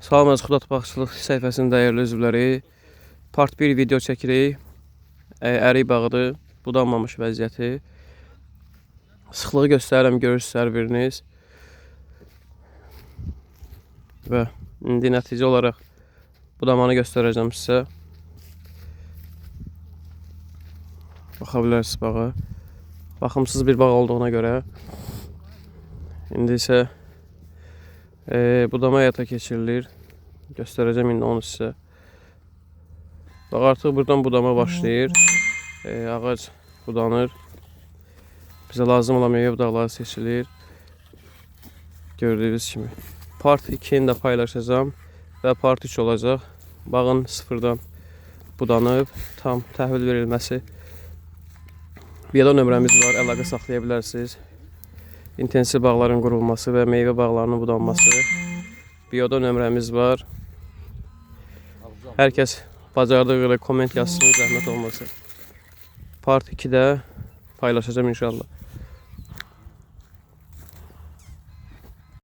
Salam Xudot Bağçılıq səhifəsinin dəyərli üzvləri. Part 1 video çəkirik. Ərik bağıdır, budanmamış vəziyyəti. Sıxlığı göstərirəm, görürsünüz hər biriniz. Və indi nəticə olaraq budamanı göstərəcəm sizə. Baxa bilərsiniz bağa. Baxımsız bir bağ olduğuna görə. İndi isə budama həyata keçirilir. Göstərəcəm indi onu sizə. Bax, artıq buradan budama başlayır. Ağac budanır. Bizə lazım olan meyvə budaqları seçilir. Gördüyünüz kimi. Part 2'ni də paylaşacağım və part 3 olacaq. Bağın sıfırdan budanıb, tam təhvil verilməsi. Biyada nömrəmiz var, əlaqə saxlaya bilərsiniz. İntensiv bağların qurulması və meyvə bağlarının budanması. Biyada nömrəmiz var. Hər kəs bacardığı qədər komment yazsın, zəhmət olmasa. Part 2'də paylaşacağım inşallah.